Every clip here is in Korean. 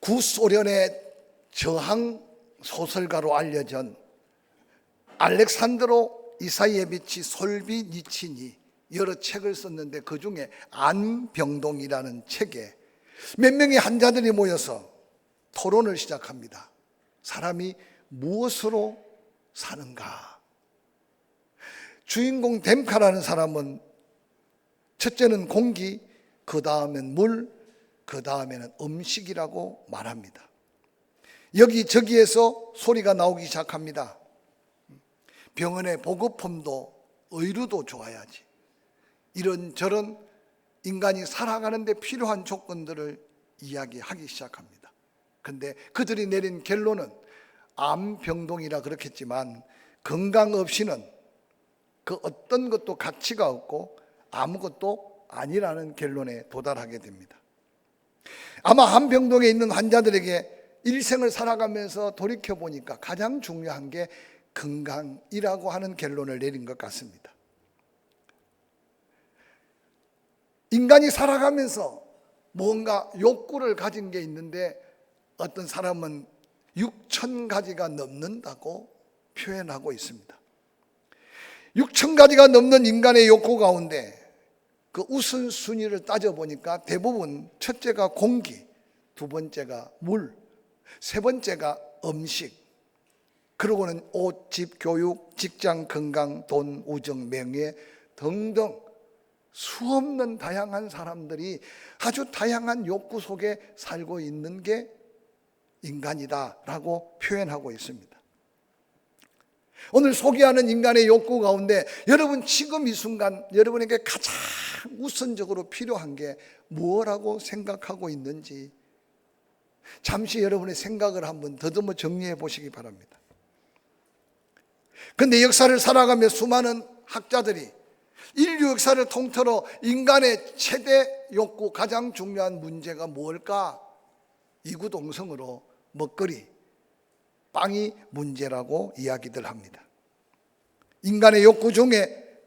구소련의 저항 소설가로 알려진 알렉산드로 이사예비치 솔비니친이 여러 책을 썼는데 그중에 안병동이라는 책에 몇 명의 환자들이 모여서 토론을 시작합니다. 사람이 무엇으로 사는가? 주인공 뎀카라는 사람은 첫째는 공기, 그 다음엔 물, 그 다음에는 음식이라고 말합니다. 여기저기에서 소리가 나오기 시작합니다. 병원의 보급품도 의료도 좋아야지. 이런저런 인간이 살아가는데 필요한 조건들을 이야기하기 시작합니다. 그런데 그들이 내린 결론은 암병동이라 그렇겠지만 건강 없이는 그 어떤 것도 가치가 없고 아무것도 아니라는 결론에 도달하게 됩니다. 아마 암병동에 있는 환자들에게 일생을 살아가면서 돌이켜보니까 가장 중요한 게 건강이라고 하는 결론을 내린 것 같습니다. 인간이 살아가면서 뭔가 욕구를 가진 게 있는데 어떤 사람은 6,000가지가 넘는다고 표현하고 있습니다. 6,000가지가 넘는 인간의 욕구 가운데 그 우선순위를 따져보니까 대부분 첫째가 공기, 두 번째가 물, 세 번째가 음식, 그리고는 옷, 집, 교육, 직장, 건강, 돈, 우정, 명예 등등 수없는 다양한 사람들이 아주 다양한 욕구 속에 살고 있는 게 인간이다라고 표현하고 있습니다. 오늘 소개하는 인간의 욕구 가운데 여러분 지금 이 순간 여러분에게 가장 우선적으로 필요한 게 뭐라고 생각하고 있는지 잠시 여러분의 생각을 한번 더듬어 정리해 보시기 바랍니다. 그런데 역사를 살아가며 수많은 학자들이 인류 역사를 통틀어 인간의 최대 욕구, 가장 중요한 문제가 뭘까? 이구동성으로 먹거리, 빵이 문제라고 이야기들 합니다. 인간의 욕구 중에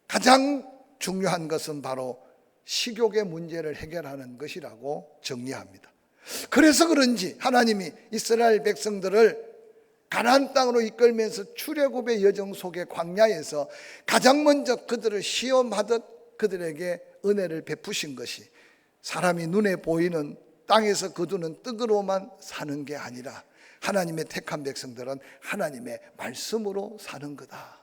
가장 중요한 것은 바로 식욕의 문제를 해결하는 것이라고 정리합니다. 그래서 그런지 하나님이 이스라엘 백성들을 가나안 땅으로 이끌면서 출애굽의 여정 속에 광야에서 가장 먼저 그들을 시험하듯 그들에게 은혜를 베푸신 것이 사람이 눈에 보이는 땅에서 거두는 떡으로만 사는 게 아니라 하나님의 택한 백성들은 하나님의 말씀으로 사는 거다.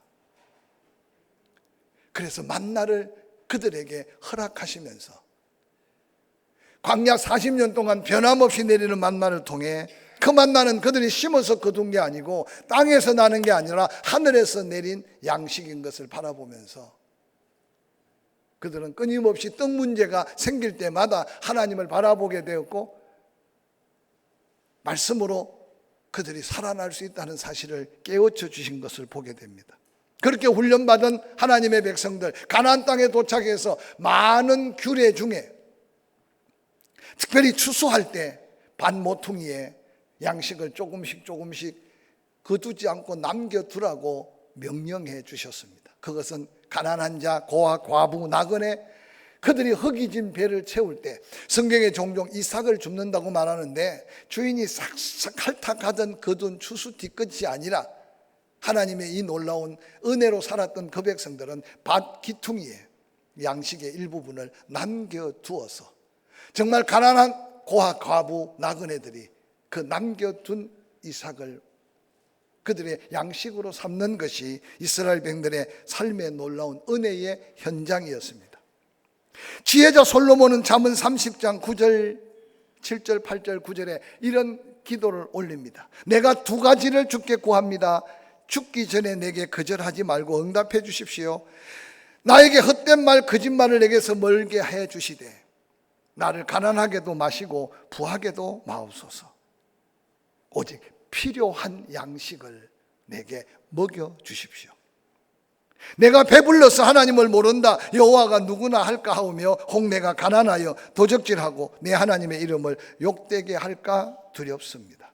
그래서 만나를 그들에게 허락하시면서 광야 40년 동안 변함없이 내리는 만나를 통해 그 만나는 그들이 심어서 거둔 게 아니고 땅에서 나는 게 아니라 하늘에서 내린 양식인 것을 바라보면서 그들은 끊임없이 떡 문제가 생길 때마다 하나님을 바라보게 되었고 말씀으로 그들이 살아날 수 있다는 사실을 깨우쳐 주신 것을 보게 됩니다. 그렇게 훈련받은 하나님의 백성들 가나안 땅에 도착해서 많은 규례 중에 특별히 추수할 때 반 모퉁이에 양식을 조금씩 거두지 않고 남겨두라고 명령해 주셨습니다. 그것은 가난한 자, 고아, 과부, 나그네 그들이 허기진 배를 채울 때 성경에 종종 이삭을 줍는다고 말하는데 주인이 싹싹 핥아가던 거둔 추수 뒤끝이 아니라 하나님의 이 놀라운 은혜로 살았던 그 백성들은 밭 기퉁이에 양식의 일부분을 남겨두어서 정말 가난한 고아, 과부, 나그네들이 그 남겨둔 이삭을 그들의 양식으로 삼는 것이 이스라엘 백성들의 삶의 놀라운 은혜의 현장이었습니다. 지혜자 솔로몬은 잠언 30장 9절, 7절, 8절, 9절에 이런 기도를 올립니다. 내가 두 가지를 주께 구합니다. 죽기 전에 내게 거절하지 말고 응답해 주십시오. 나에게 헛된 말, 거짓말을 내게서 멀게 해 주시되 나를 가난하게도 마시고 부하게도 마옵소서. 오직 필요한 양식을 내게 먹여 주십시오. 내가 배불러서 하나님을 모른다 여호와가 누구나 할까 하오며 혹 내가 가난하여 도적질하고 내 하나님의 이름을 욕되게 할까 두렵습니다.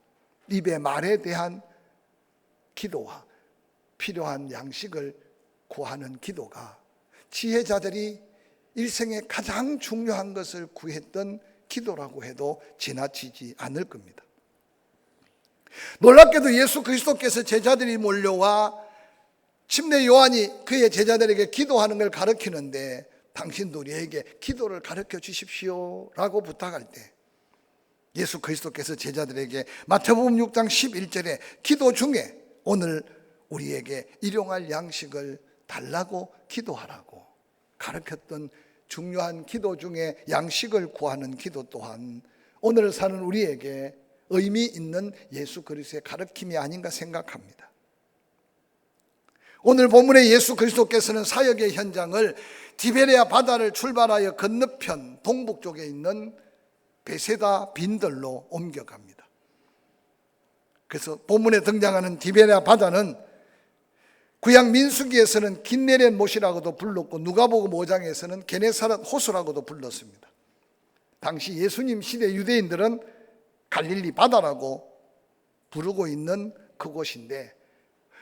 입의 말에 대한 기도와 필요한 양식을 구하는 기도가 지혜자들이 일생에 가장 중요한 것을 구했던 기도라고 해도 지나치지 않을 겁니다. 놀랍게도 예수 그리스도께서 제자들이 몰려와 침례 요한이 그의 제자들에게 기도하는 걸 가르치는데 당신도 우리에게 기도를 가르쳐 주십시오 라고 부탁할 때 예수 그리스도께서 제자들에게 마태복음 6장 11절에 기도 중에 오늘 우리에게 일용할 양식을 달라고 기도하라고 가르쳤던 중요한 기도 중에 양식을 구하는 기도 또한 오늘 사는 우리에게 의미 있는 예수 그리스도의 가르침이 아닌가 생각합니다. 오늘 본문의 예수 그리스도께서는 사역의 현장을 디베레아 바다를 출발하여 건너편 동북 쪽에 있는 베세다 빈들로 옮겨갑니다. 그래서 본문에 등장하는 디베레아 바다는 구약 민수기에서는 긴네렛 못이라고도 불렀고 누가복음 5장에서는 게네사렛 호수라고도 불렀습니다. 당시 예수님 시대 유대인들은 갈릴리 바다라고 부르고 있는 그곳인데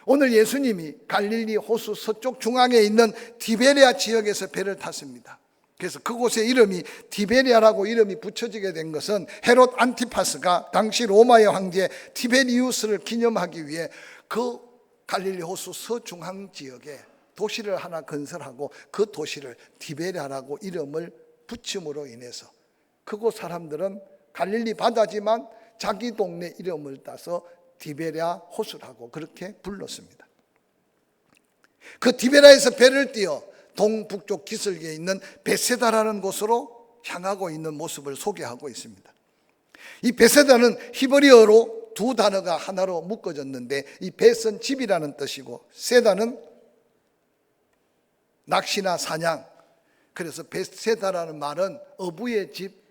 오늘 예수님이 갈릴리 호수 서쪽 중앙에 있는 디베레아 지역에서 배를 탔습니다. 그래서 그곳의 이름이 디베레아라고 이름이 붙여지게 된 것은 헤롯 안티파스가 당시 로마의 황제 티베리우스를 기념하기 위해 그 갈릴리 호수 서중앙 지역에 도시를 하나 건설하고 그 도시를 디베레아라고 이름을 붙임으로 인해서 그곳 사람들은 갈릴리 바다지만 자기 동네 이름을 따서 디베레아 호수라고 그렇게 불렀습니다. 그 디베레아에서 배를 띄어 동북쪽 기슭에 있는 베세다라는 곳으로 향하고 있는 모습을 소개하고 있습니다. 이 베세다는 히브리어로 두 단어가 하나로 묶어졌는데 이 벳은 집이라는 뜻이고 세다는 낚시나 사냥, 그래서 베세다라는 말은 어부의 집,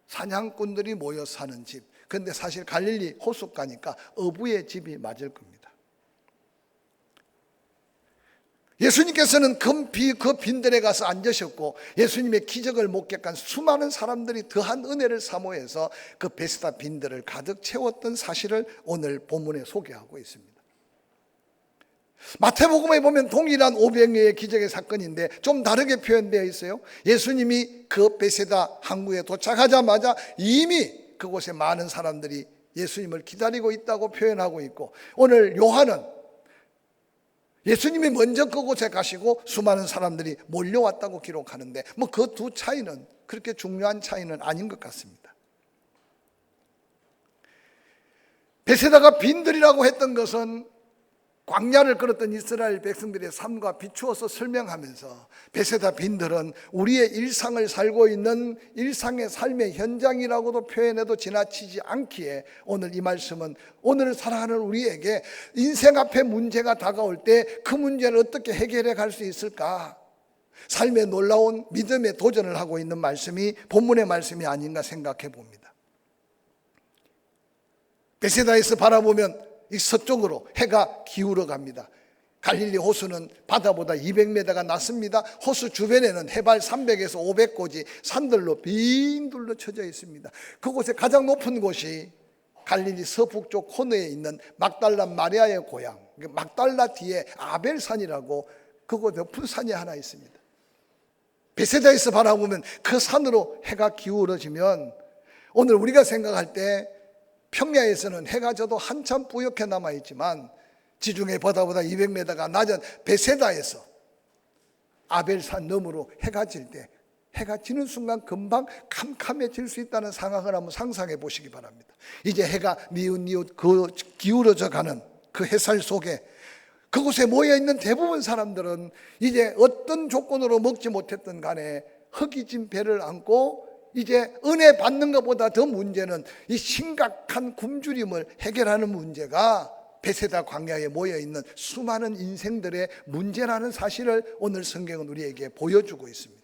사냥꾼들이 모여 사는 집. 그런데 사실 갈릴리 호숫가니까 어부의 집이 맞을 겁니다. 예수님께서는 그 빈들에 가서 앉으셨고 예수님의 기적을 목격한 수많은 사람들이 더한 은혜를 사모해서 그 베세다 빈들을 가득 채웠던 사실을 오늘 본문에 소개하고 있습니다. 마태복음에 보면 동일한 500여의 기적의 사건인데 좀 다르게 표현되어 있어요. 예수님이 그 베세다 항구에 도착하자마자 이미 그곳에 많은 사람들이 예수님을 기다리고 있다고 표현하고 있고 오늘 요한은 예수님이 먼저 그곳에 가시고 수많은 사람들이 몰려왔다고 기록하는데 뭐 그 두 차이는 그렇게 중요한 차이는 아닌 것 같습니다. 베세다가 빈들이라고 했던 것은 광야를 걸었던 이스라엘 백성들의 삶과 비추어서 설명하면서 베세다 빈들은 우리의 일상을 살고 있는 일상의 삶의 현장이라고도 표현해도 지나치지 않기에 오늘 이 말씀은 오늘 살아가는 우리에게 인생 앞에 문제가 다가올 때 그 문제를 어떻게 해결해 갈 수 있을까? 삶의 놀라운 믿음의 도전을 하고 있는 말씀이 본문의 말씀이 아닌가 생각해 봅니다. 베세다에서 바라보면 이 서쪽으로 해가 기울어 갑니다. 갈릴리 호수는 바다보다 200m가 낮습니다. 호수 주변에는 해발 300에서 500고지 산들로 빙 둘러쳐져 있습니다. 그곳의 가장 높은 곳이 갈릴리 서북쪽 코너에 있는 막달라 마리아의 고향, 막달라 뒤에 아벨산이라고 그곳 높은 산이 하나 있습니다. 베세다에서 바라보면 그 산으로 해가 기울어지면 오늘 우리가 생각할 때 평야에서는 해가 져도 한참 뿌옇게 남아있지만 지중해 바다보다 200m가 낮은 베세다에서 아벨산 너머로 해가 질 때 해가 지는 순간 금방 캄캄해질 수 있다는 상황을 한번 상상해 보시기 바랍니다. 이제 해가 니웃니웃 기울어져 가는 그 햇살 속에 그곳에 모여있는 대부분 사람들은 이제 어떤 조건으로 먹지 못했던 간에 허기진 배를 안고 이제 은혜 받는 것보다 더 문제는 이 심각한 굶주림을 해결하는 문제가 베세다 광야에 모여있는 수많은 인생들의 문제라는 사실을 오늘 성경은 우리에게 보여주고 있습니다.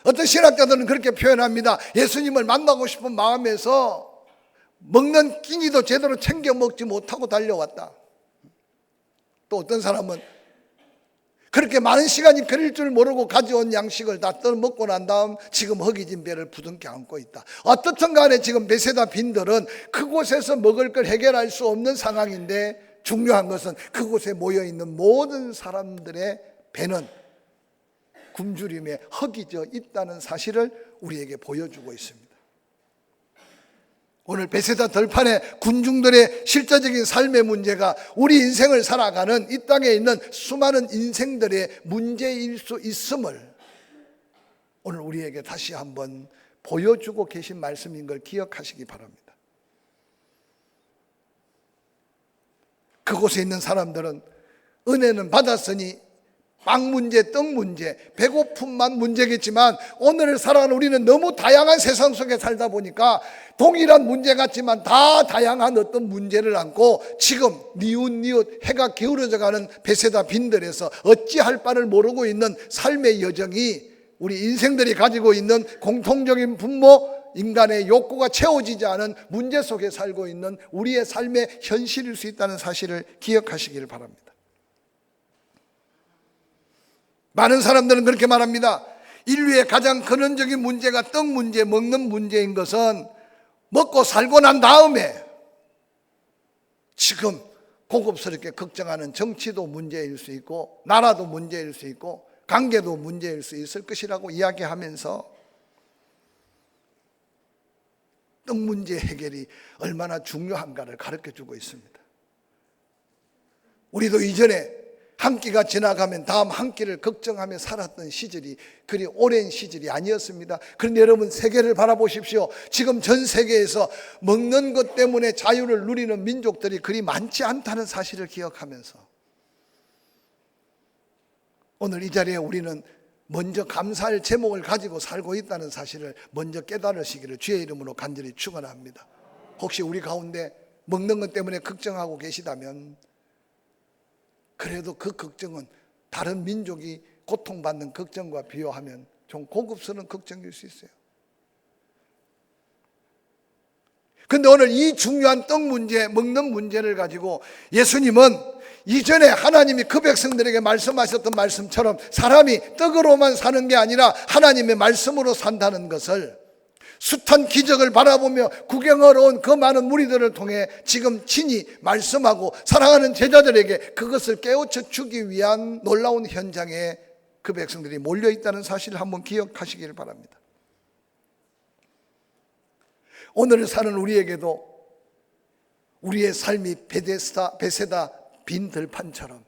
어떤 신학자들은 그렇게 표현합니다. 예수님을 만나고 싶은 마음에서 먹는 끼니도 제대로 챙겨 먹지 못하고 달려왔다. 또 어떤 사람은 그렇게 많은 시간이 걸릴 줄 모르고 가져온 양식을 다 떠먹고 난 다음 지금 허기진 배를 부둥켜 안고 있다. 어떻든 간에 지금 베세다 빈들은 그곳에서 먹을 걸 해결할 수 없는 상황인데 중요한 것은 그곳에 모여있는 모든 사람들의 배는 굶주림에 허기져 있다는 사실을 우리에게 보여주고 있습니다. 오늘 베세다 들판의 군중들의 실제적인 삶의 문제가 우리 인생을 살아가는 이 땅에 있는 수많은 인생들의 문제일 수 있음을 오늘 우리에게 다시 한번 보여주고 계신 말씀인 걸 기억하시기 바랍니다. 그곳에 있는 사람들은 은혜는 받았으니 빵 문제, 떡 문제, 배고픔만 문제겠지만 오늘을 살아가는 우리는 너무 다양한 세상 속에 살다 보니까 동일한 문제 같지만 다 다양한 어떤 문제를 안고 지금 니웃니웃 해가 기울어져 가는 베세다 빈들에서 어찌할 바를 모르고 있는 삶의 여정이 우리 인생들이 가지고 있는 공통적인 분모, 인간의 욕구가 채워지지 않은 문제 속에 살고 있는 우리의 삶의 현실일 수 있다는 사실을 기억하시길 바랍니다. 많은 사람들은 그렇게 말합니다. 인류의 가장 근원적인 문제가 떡 문제, 먹는 문제인 것은 먹고 살고 난 다음에 지금 고급스럽게 걱정하는 정치도 문제일 수 있고 나라도 문제일 수 있고 관계도 문제일 수 있을 것이라고 이야기하면서 떡 문제 해결이 얼마나 중요한가를 가르쳐주고 있습니다. 우리도 이전에 한 끼가 지나가면 다음 한 끼를 걱정하며 살았던 시절이 그리 오랜 시절이 아니었습니다. 그런데 여러분 세계를 바라보십시오. 지금 전 세계에서 먹는 것 때문에 자유를 누리는 민족들이 그리 많지 않다는 사실을 기억하면서 오늘 이 자리에 우리는 먼저 감사할 제목을 가지고 살고 있다는 사실을 먼저 깨달으시기를 주의 이름으로 간절히 축원합니다. 혹시 우리 가운데 먹는 것 때문에 걱정하고 계시다면 그래도 그 걱정은 다른 민족이 고통받는 걱정과 비교하면 좀 고급스러운 걱정일 수 있어요. 그런데 오늘 이 중요한 떡 문제, 먹는 문제를 가지고 예수님은 이전에 하나님이 그 백성들에게 말씀하셨던 말씀처럼 사람이 떡으로만 사는 게 아니라 하나님의 말씀으로 산다는 것을 숱한 기적을 바라보며 구경하러 온 그 많은 무리들을 통해 지금 친히 말씀하고 사랑하는 제자들에게 그것을 깨우쳐 주기 위한 놀라운 현장에 그 백성들이 몰려있다는 사실을 한번 기억하시길 바랍니다. 오늘을 사는 우리에게도 우리의 삶이 베세다 빈 들판처럼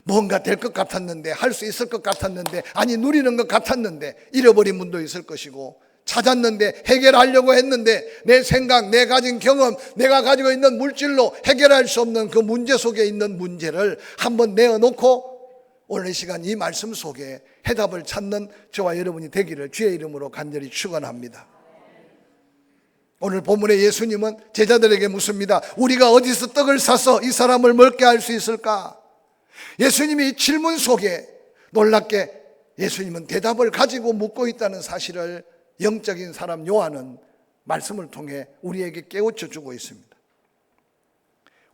뭔가 될 것 같았는데 할 수 있을 것 같았는데 아니 누리는 것 같았는데 잃어버린 분도 있을 것이고 찾았는데 해결하려고 했는데 내 생각, 내 가진 경험, 내가 가지고 있는 물질로 해결할 수 없는 그 문제 속에 있는 문제를 한번 내어놓고 오늘 이 시간 이 말씀 속에 해답을 찾는 저와 여러분이 되기를 주의 이름으로 간절히 축원합니다. 오늘 본문의 예수님은 제자들에게 묻습니다. 우리가 어디서 떡을 사서 이 사람을 먹게 할 수 있을까? 예수님이 이 질문 속에 놀랍게 예수님은 대답을 가지고 묻고 있다는 사실을 영적인 사람 요한은 말씀을 통해 우리에게 깨우쳐 주고 있습니다.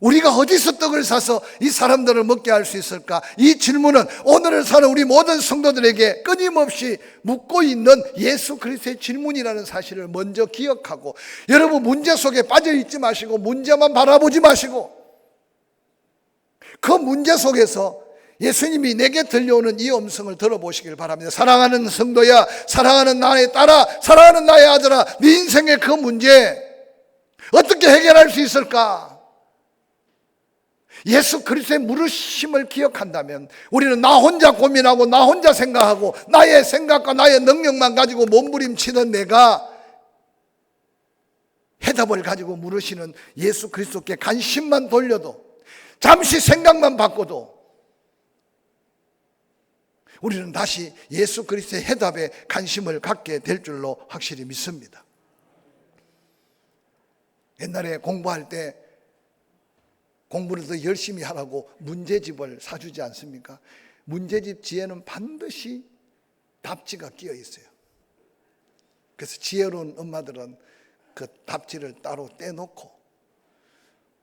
우리가 어디서 떡을 사서 이 사람들을 먹게 할 수 있을까? 이 질문은 오늘을 사는 우리 모든 성도들에게 끊임없이 묻고 있는 예수 그리스도의 질문이라는 사실을 먼저 기억하고 여러분 문제 속에 빠져 있지 마시고 문제만 바라보지 마시고 그 문제 속에서 예수님이 내게 들려오는 이 음성을 들어보시길 바랍니다. 사랑하는 성도야, 사랑하는 나의 딸아, 사랑하는 나의 아들아, 네 인생의 그 문제 어떻게 해결할 수 있을까? 예수 그리스도의 물으심을 기억한다면 우리는 나 혼자 고민하고 나 혼자 생각하고 나의 생각과 나의 능력만 가지고 몸부림치던 내가 해답을 가지고 물으시는 예수 그리스도께 관심만 돌려도 잠시 생각만 바꿔도 우리는 다시 예수 그리스도의 해답에 관심을 갖게 될 줄로 확실히 믿습니다. 옛날에 공부할 때 공부를 더 열심히 하라고 문제집을 사주지 않습니까? 문제집 지에는 반드시 답지가 끼어 있어요. 그래서 지혜로운 엄마들은 그 답지를 따로 떼놓고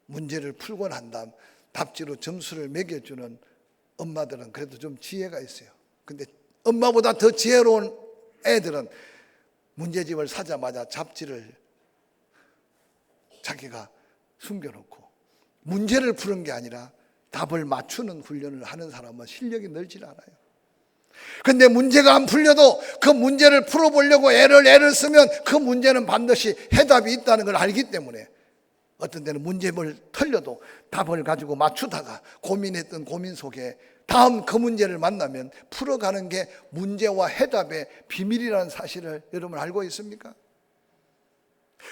문제를 풀고 난 다음 답지로 점수를 매겨주는 엄마들은 그래도 좀 지혜가 있어요. 근데 엄마보다 더 지혜로운 애들은 문제집을 사자마자 잡지를 자기가 숨겨놓고 문제를 푸는 게 아니라 답을 맞추는 훈련을 하는 사람은 실력이 늘질 않아요. 근데 문제가 안 풀려도 그 문제를 풀어보려고 애를 쓰면 그 문제는 반드시 해답이 있다는 걸 알기 때문에 어떤 때는 문제를 털려도 답을 가지고 맞추다가 고민했던 고민 속에 다음 그 문제를 만나면 풀어가는 게 문제와 해답의 비밀이라는 사실을 여러분 알고 있습니까?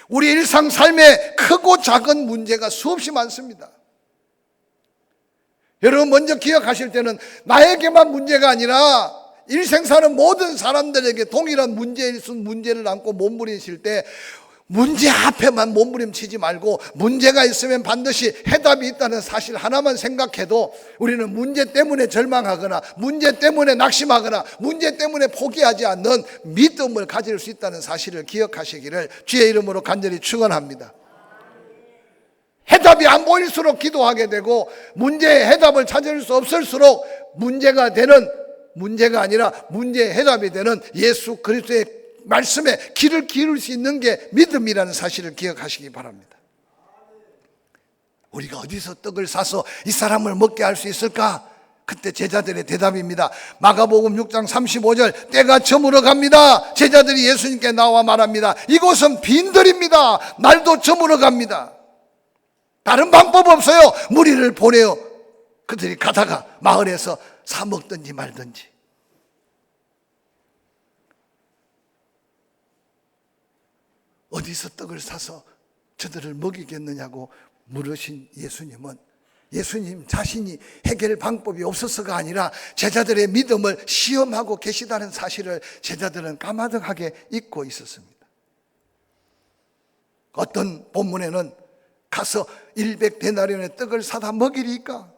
우리 일상 삶에 크고 작은 문제가 수없이 많습니다. 여러분 먼저 기억하실 때는 나에게만 문제가 아니라 일생 사는 모든 사람들에게 동일한 문제를 안고 몸부림칠 때 문제 앞에만 몸부림치지 말고 문제가 있으면 반드시 해답이 있다는 사실 하나만 생각해도 우리는 문제 때문에 절망하거나 문제 때문에 낙심하거나 문제 때문에 포기하지 않는 믿음을 가질 수 있다는 사실을 기억하시기를 주의 이름으로 간절히 축원합니다. 해답이 안 보일수록 기도하게 되고 문제의 해답을 찾을 수 없을수록 문제가 아니라 문제의 해답이 되는 예수 그리스도의 말씀에 귀를 기울일 수 있는 게 믿음이라는 사실을 기억하시기 바랍니다. 우리가 어디서 떡을 사서 이 사람을 먹게 할 수 있을까? 그때 제자들의 대답입니다. 마가복음 6장 35절 때가 저물어 갑니다. 제자들이 예수님께 나와 말합니다. 이곳은 빈들입니다. 날도 저물어 갑니다. 다른 방법 없어요. 무리를 보내어 그들이 가다가 마을에서 사 먹든지 말든지. 어디서 떡을 사서 저들을 먹이겠느냐고 물으신 예수님은 예수님 자신이 해결 방법이 없어서가 아니라 제자들의 믿음을 시험하고 계시다는 사실을 제자들은 까마득하게 잊고 있었습니다. 어떤 본문에는 가서 100데나리온의 떡을 사다 먹이리까?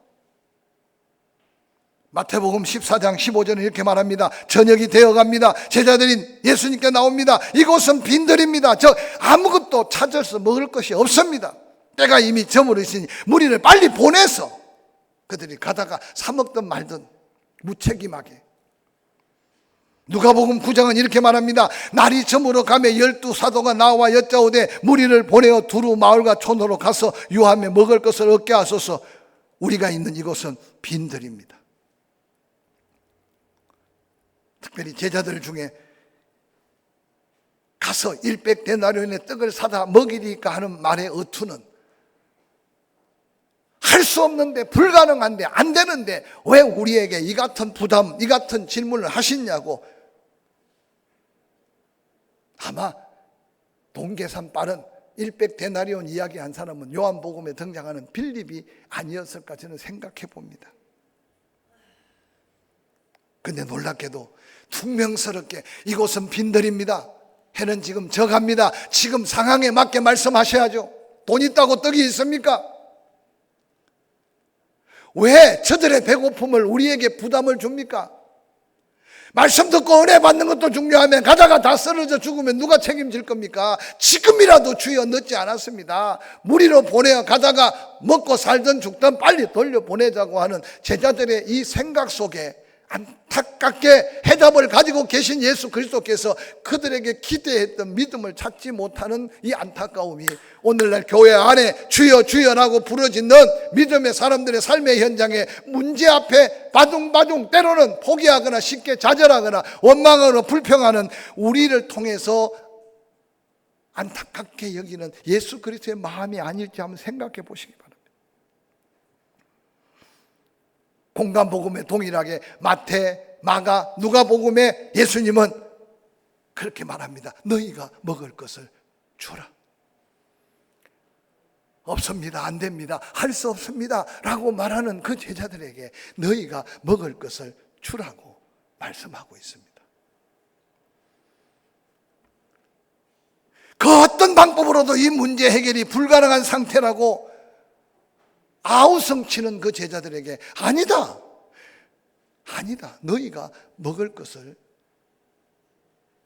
마태복음 14장 15절은 이렇게 말합니다. 저녁이 되어갑니다. 제자들이 예수님께 나옵니다. 이곳은 빈들입니다. 아무것도 찾아서 먹을 것이 없습니다. 때가 이미 저물으시니 무리를 빨리 보내서 그들이 가다가 사 먹든 말든 무책임하게. 누가복음 9장은 이렇게 말합니다. 날이 저물어 가며 12사도가 나와 여짜오되 무리를 보내어 두루 마을과 촌으로 가서 유하며 먹을 것을 얻게 하소서. 우리가 있는 이곳은 빈들입니다. 특별히 제자들 중에 가서 100데나리온의 떡을 사다 먹이리까 하는 말의 어투는 할 수 없는데, 불가능한데, 안 되는데 왜 우리에게 이 같은 부담, 이 같은 질문을 하시냐고. 아마 돈 계산 빠른 100데나리온 이야기한 사람은 요한복음에 등장하는 빌립이 아니었을까 저는 생각해 봅니다. 근데 놀랍게도 퉁명스럽게 이곳은 빈들입니다. 해는 지금 져갑니다. 지금 상황에 맞게 말씀하셔야죠. 돈 있다고 떡이 있습니까? 왜 저들의 배고픔을 우리에게 부담을 줍니까? 말씀 듣고 은혜 받는 것도 중요하면 가다가 다 쓰러져 죽으면 누가 책임질 겁니까? 지금이라도 주여 늦지 않았습니다. 무리로 보내어 가다가 먹고 살든 죽든 빨리 돌려보내자고 하는 제자들의 이 생각 속에 안타깝게 해답을 가지고 계신 예수 그리스도께서 그들에게 기대했던 믿음을 찾지 못하는 이 안타까움이 오늘날 교회 안에 주여 주여라고 부르짖는 믿음의 사람들의 삶의 현장에 문제 앞에 바둥바둥 때로는 포기하거나 쉽게 좌절하거나 원망하거나 불평하는 우리를 통해서 안타깝게 여기는 예수 그리스도의 마음이 아닐지 한번 생각해 보시기 바랍니다. 공간복음에 동일하게 마태, 마가, 누가복음에 예수님은 그렇게 말합니다. 너희가 먹을 것을 주라. 없습니다. 안 됩니다. 할 수 없습니다. 라고 말하는 그 제자들에게 너희가 먹을 것을 주라고 말씀하고 있습니다. 그 어떤 방법으로도 이 문제 해결이 불가능한 상태라고 아우성치는 그 제자들에게 아니다. 너희가 먹을 것을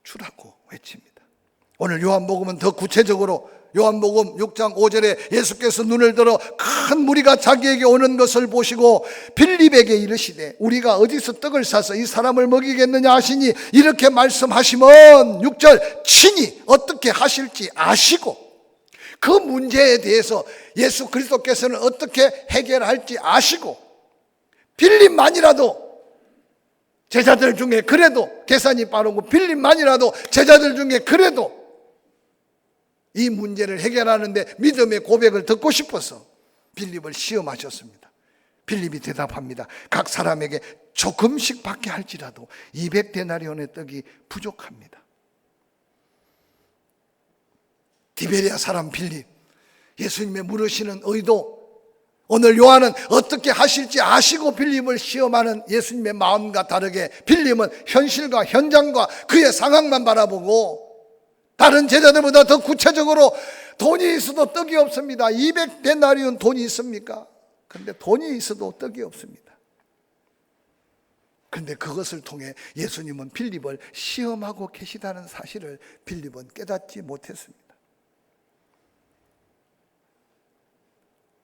주라고 외칩니다. 오늘 요한복음은 더 구체적으로 요한복음 6장 5절에 예수께서 눈을 들어 큰 무리가 자기에게 오는 것을 보시고 빌립에게 이르시되 우리가 어디서 떡을 사서 이 사람을 먹이겠느냐 하시니 이렇게 말씀하시면 6절 친히 어떻게 하실지 아시고 그 문제에 대해서 예수 그리스도께서는 어떻게 해결할지 아시고 빌립만이라도 제자들 중에 그래도 계산이 빠르고 빌립만이라도 제자들 중에 그래도 이 문제를 해결하는데 믿음의 고백을 듣고 싶어서 빌립을 시험하셨습니다. 빌립이 대답합니다. 각 사람에게 조금씩 받게 할지라도 200데나리온의 떡이 부족합니다. 디베리아 사람 빌립, 예수님의 물으시는 의도, 오늘 요한은 어떻게 하실지 아시고 빌립을 시험하는 예수님의 마음과 다르게 빌립은 현실과 현장과 그의 상황만 바라보고 다른 제자들보다 더 구체적으로 돈이 있어도 떡이 없습니다. 200데나리온 돈이 있습니까? 그런데 돈이 있어도 떡이 없습니다. 그런데 그것을 통해 예수님은 빌립을 시험하고 계시다는 사실을 빌립은 깨닫지 못했습니다.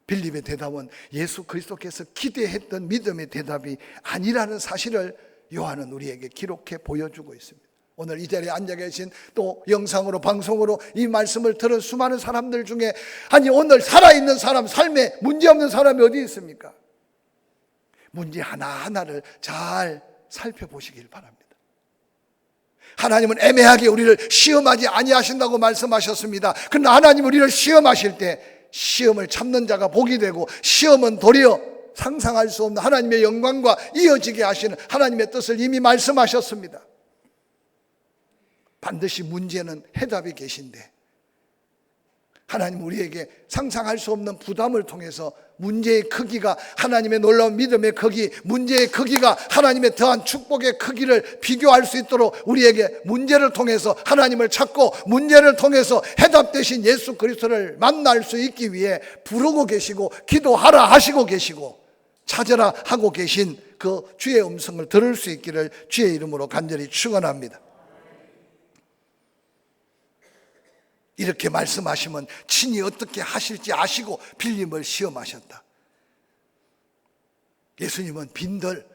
빌립의 대답은 예수 그리스도께서 기대했던 믿음의 대답이 아니라는 사실을 요한은 우리에게 기록해 보여주고 있습니다. 오늘 이 자리에 앉아 계신 또 영상으로 방송으로 이 말씀을 들은 수많은 사람들 중에 아니 오늘 살아있는 사람, 삶에 문제없는 사람이 어디 있습니까? 문제 하나하나를 잘 살펴보시길 바랍니다. 하나님은 애매하게 우리를 시험하지 아니하신다고 말씀하셨습니다. 그러나 하나님은 우리를 시험하실 때 시험을 참는 자가 복이 되고 시험은 도리어 상상할 수 없는 하나님의 영광과 이어지게 하시는 하나님의 뜻을 이미 말씀하셨습니다. 반드시 문제는 해답이 계신데 하나님 우리에게 상상할 수 없는 부담을 통해서 문제의 크기가 하나님의 놀라운 믿음의 크기, 문제의 크기가 하나님의 더한 축복의 크기를 비교할 수 있도록 우리에게 문제를 통해서 하나님을 찾고 문제를 통해서 해답 되신 예수 그리스도를 만날 수 있기 위해 부르고 계시고 기도하라 하시고 계시고 찾으라 하고 계신 그 주의 음성을 들을 수 있기를 주의 이름으로 간절히 축원합니다. 이렇게 말씀하시면 친히 어떻게 하실지 아시고 빌립을 시험하셨다. 예수님은 빈들,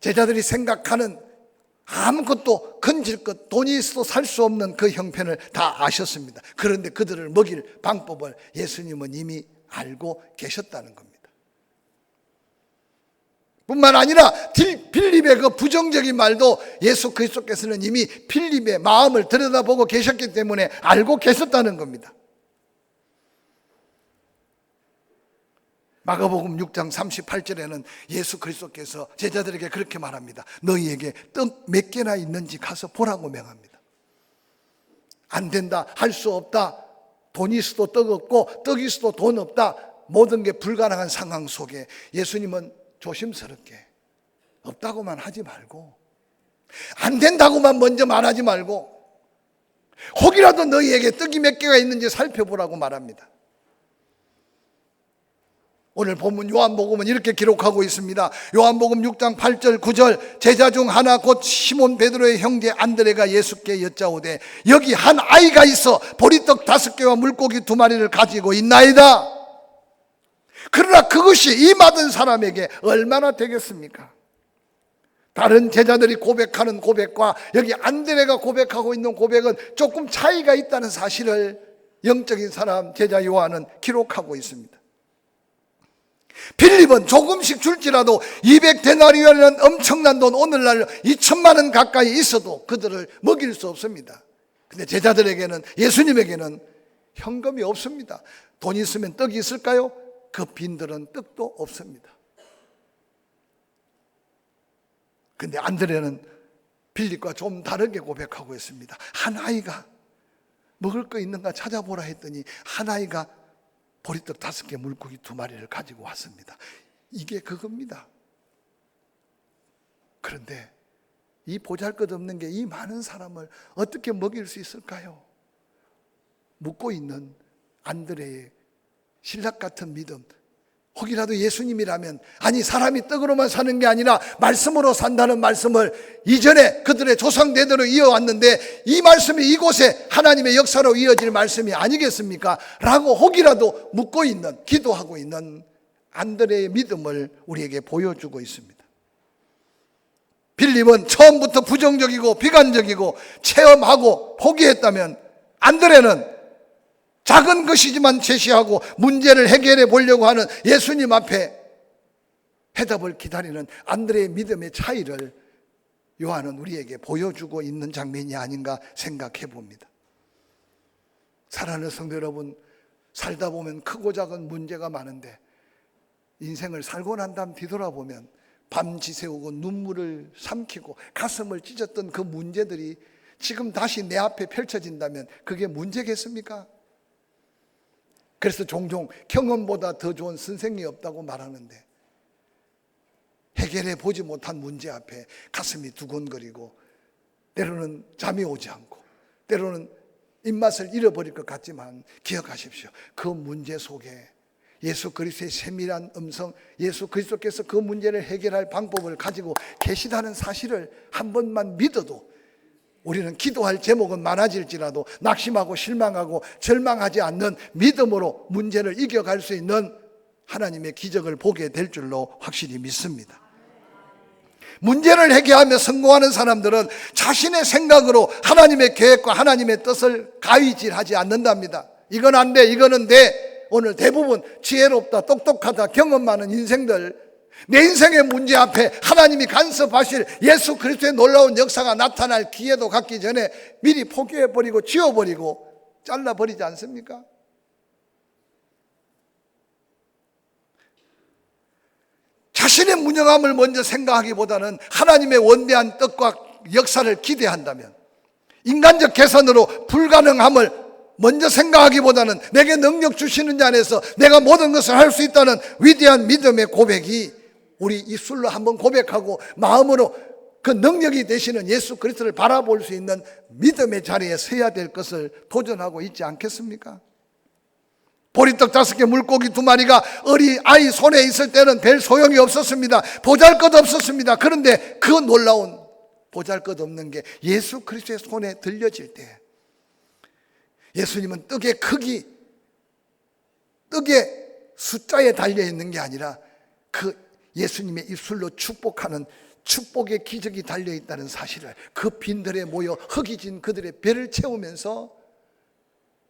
제자들이 생각하는 아무것도 건질 것, 돈이 있어도 살 수 없는 그 형편을 다 아셨습니다. 그런데 그들을 먹일 방법을 예수님은 이미 알고 계셨다는 겁니다. 뿐만 아니라 빌립의 그 부정적인 말도 예수 그리스도께서는 이미 빌립의 마음을 들여다보고 계셨기 때문에 알고 계셨다는 겁니다. 마가복음 6장 38절에는 예수 그리스도께서 제자들에게 그렇게 말합니다. 너희에게 떡 몇 개나 있는지 가서 보라고 명합니다. 안 된다, 할 수 없다, 돈이 있어도 떡 없고 떡이 있어도 돈 없다, 모든 게 불가능한 상황 속에 예수님은 조심스럽게 없다고만 하지 말고 안 된다고만 먼저 말하지 말고 혹이라도 너희에게 떡이 몇 개가 있는지 살펴보라고 말합니다. 오늘 본문 요한복음은 이렇게 기록하고 있습니다. 요한복음 6장 8절 9절 제자 중 하나 곧 시몬 베드로의 형제 안드레가 예수께 여짜오되 여기 한 아이가 있어 보리떡 5개와 물고기 2마리를 가지고 있나이다. 그러나 그것이 이 받은 사람에게 얼마나 되겠습니까? 다른 제자들이 고백하는 고백과 여기 안드레가 고백하고 있는 고백은 조금 차이가 있다는 사실을 영적인 사람 제자 요한은 기록하고 있습니다. 빌립은 조금씩 줄지라도 200데나리온이라는 엄청난 돈, 오늘날 2천만 원 가까이 있어도 그들을 먹일 수 없습니다. 근데 제자들에게는, 예수님에게는 현금이 없습니다. 돈 있으면 떡이 있을까요? 그 빈들은 떡도 없습니다. 근데 안드레는 빌립과 좀 다르게 고백하고 있습니다. 한 아이가 먹을 거 있는가 찾아보라 했더니 한 아이가 보리떡 5개 물고기 2마리를 가지고 왔습니다. 이게 그겁니다. 그런데 이 보잘것없는 게 이 많은 사람을 어떻게 먹일 수 있을까요? 묻고 있는 안드레의 신락 같은 믿음, 혹이라도 예수님이라면, 아니 사람이 떡으로만 사는 게 아니라 말씀으로 산다는 말씀을 이전에 그들의 조상대대로 이어왔는데 이 말씀이 이곳에 하나님의 역사로 이어질 말씀이 아니겠습니까? 라고 혹이라도 묻고 있는, 기도하고 있는 안드레의 믿음을 우리에게 보여주고 있습니다. 빌립은 처음부터 부정적이고 비관적이고 체험하고 포기했다면 안드레는 작은 것이지만 제시하고 문제를 해결해 보려고 하는 예수님 앞에 해답을 기다리는 안드레의 믿음의 차이를 요한은 우리에게 보여주고 있는 장면이 아닌가 생각해 봅니다. 사랑하는 성도 여러분, 살다 보면 크고 작은 문제가 많은데 인생을 살고 난 다음 뒤돌아보면 밤 지새우고 눈물을 삼키고 가슴을 찢었던 그 문제들이 지금 다시 내 앞에 펼쳐진다면 그게 문제겠습니까? 그래서 종종 경험보다 더 좋은 선생이 없다고 말하는데, 해결해 보지 못한 문제 앞에 가슴이 두근거리고 때로는 잠이 오지 않고 때로는 입맛을 잃어버릴 것 같지만 기억하십시오. 그 문제 속에 예수 그리스도의 세밀한 음성, 예수 그리스도께서 그 문제를 해결할 방법을 가지고 계시다는 사실을 한 번만 믿어도 우리는 기도할 제목은 많아질지라도 낙심하고 실망하고 절망하지 않는 믿음으로 문제를 이겨갈 수 있는 하나님의 기적을 보게 될 줄로 확실히 믿습니다. 문제를 해결하며 성공하는 사람들은 자신의 생각으로 하나님의 계획과 하나님의 뜻을 가위질하지 않는답니다. 이건 안 돼, 이거는 돼. 오늘 대부분 지혜롭다, 똑똑하다, 경험 많은 인생들, 내 인생의 문제 앞에 하나님이 간섭하실 예수 그리스도의 놀라운 역사가 나타날 기회도 갖기 전에 미리 포기해버리고 지워버리고 잘라버리지 않습니까? 자신의 무능함을 먼저 생각하기보다는 하나님의 원대한 뜻과 역사를 기대한다면, 인간적 계산으로 불가능함을 먼저 생각하기보다는 내게 능력 주시는 자 안에서 내가 모든 것을 할 수 있다는 위대한 믿음의 고백이 우리 입술로 한번 고백하고 마음으로 그 능력이 되시는 예수 그리스도를 바라볼 수 있는 믿음의 자리에 서야 될 것을 도전하고 있지 않겠습니까? 보리떡 5개, 물고기 2마리가 어린 아이 손에 있을 때는 별 소용이 없었습니다. 보잘것없었습니다. 그런데 그 놀라운 보잘것없는 게 예수 그리스도의 손에 들려질 때, 예수님은 떡의 크기, 떡의 숫자에 달려있는 게 아니라 그 예수님의 입술로 축복하는 축복의 기적이 달려있다는 사실을 그 빈들에 모여 흙이 그들의 배를 채우면서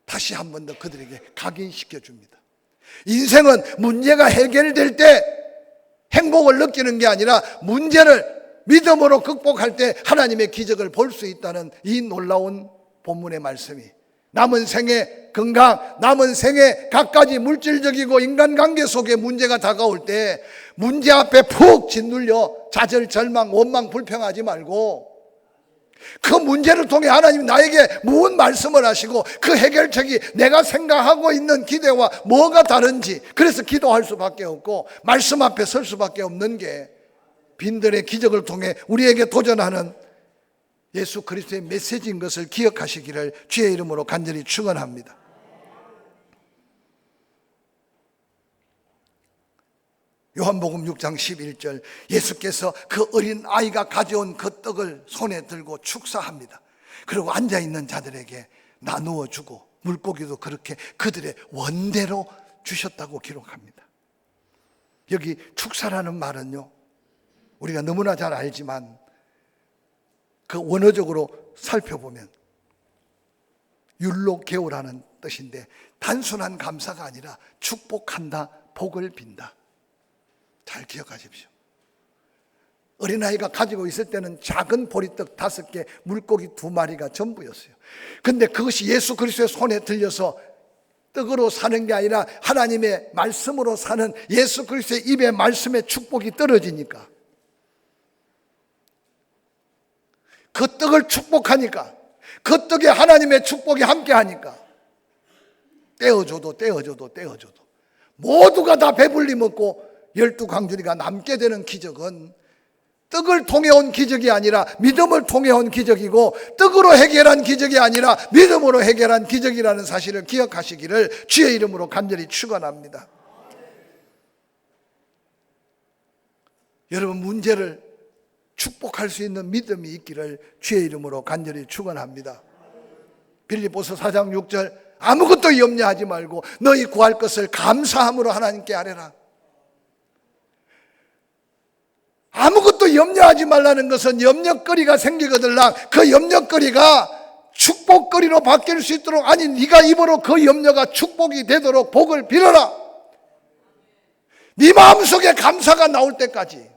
다시 한 번 더 그들에게 각인시켜 줍니다. 인생은 문제가 해결될 때 행복을 느끼는 게 아니라 문제를 믿음으로 극복할 때 하나님의 기적을 볼 수 있다는 이 놀라운 본문의 말씀이 남은 생애 건강, 남은 생애 갖가지 물질적이고 인간관계 속에 문제가 다가올 때 문제 앞에 푹 짓눌려 좌절, 절망, 원망, 불평하지 말고 그 문제를 통해 하나님이 나에게 무슨 말씀을 하시고 그 해결책이 내가 생각하고 있는 기대와 뭐가 다른지, 그래서 기도할 수밖에 없고 말씀 앞에 설 수밖에 없는 게 빈들의 기적을 통해 우리에게 도전하는 예수 그리스도의 메시지인 것을 기억하시기를 주의 이름으로 간절히 축원합니다. 요한복음 6장 11절, 예수께서 그 어린 아이가 가져온 그 떡을 손에 들고 축사합니다. 그리고 앉아있는 자들에게 나누어 주고 물고기도 그렇게 그들의 원대로 주셨다고 기록합니다. 여기 축사라는 말은요, 우리가 너무나 잘 알지만 그 원어적으로 살펴보면 율로게오라는 뜻인데 단순한 감사가 아니라 축복한다, 복을 빈다. 잘 기억하십시오. 어린아이가 가지고 있을 때는 작은 보리떡 5개, 물고기 2마리가 전부였어요. 근데 그것이 예수 그리스도의 손에 들려서 떡으로 사는 게 아니라 하나님의 말씀으로 사는 예수 그리스도의 입에 말씀의 축복이 떨어지니까, 그 떡을 축복하니까, 그 떡에 하나님의 축복이 함께하니까 떼어줘도 모두가 다 배불리 먹고 12광주리가 남게 되는 기적은 떡을 통해 온 기적이 아니라 믿음을 통해 온 기적이고, 떡으로 해결한 기적이 아니라 믿음으로 해결한 기적이라는 사실을 기억하시기를 주의 이름으로 간절히 축원합니다. 여러분, 문제를 축복할 수 있는 믿음이 있기를 주의 이름으로 간절히 축원합니다. 빌립보서 4장 6절, 아무것도 염려하지 말고 너희 구할 것을 감사함으로 하나님께 아뢰라. 아무것도 염려하지 말라는 것은 염려거리가 생기거들랑 그 염려거리가 축복거리로 바뀔 수 있도록, 아니 네가 입으로 그 염려가 축복이 되도록 복을 빌어라. 네 마음속에 감사가 나올 때까지,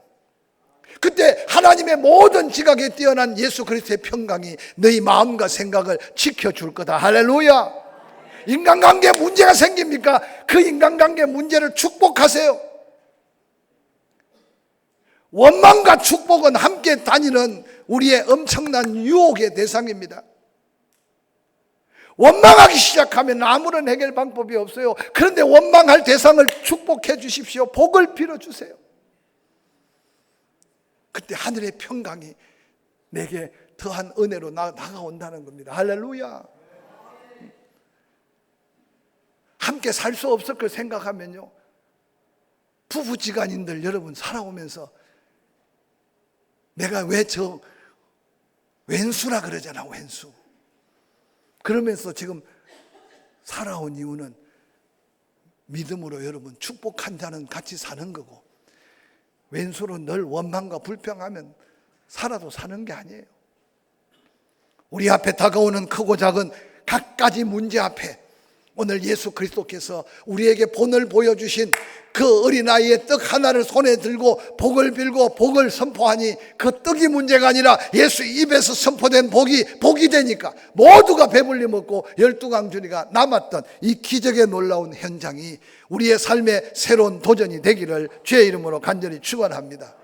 그때 하나님 하나님의 모든 지각에 뛰어난 예수 그리스도의 평강이 너희 마음과 생각을 지켜줄 거다. 할렐루야. 인간관계에 문제가 생깁니까? 그 인간관계 문제를 축복하세요. 원망과 축복은 함께 다니는 우리의 엄청난 유혹의 대상입니다. 원망하기 시작하면 아무런 해결 방법이 없어요. 그런데 원망할 대상을 축복해 주십시오. 복을 빌어 주세요. 그때 하늘의 평강이 내게 더한 은혜로 다가온다는 겁니다. 할렐루야. 함께 살 수 없을 걸 생각하면요, 부부지간인들 여러분 살아오면서 내가 왜 저 왼수라 그러잖아. 왼수. 그러면서 지금 살아온 이유는 믿음으로 여러분 축복한 자는 같이 사는 거고, 왼수로 늘 원망과 불평하면 살아도 사는 게 아니에요. 우리 앞에 다가오는 크고 작은 갖가지 문제 앞에 오늘 예수 그리스도께서 우리에게 본을 보여주신 그 어린아이의 떡 하나를 손에 들고 복을 빌고 복을 선포하니 그 떡이 문제가 아니라 예수 입에서 선포된 복이 되니까 모두가 배불리 먹고 12강주리가 남았던 이 기적의 놀라운 현장이 우리의 삶의 새로운 도전이 되기를 주의 이름으로 간절히 축원합니다.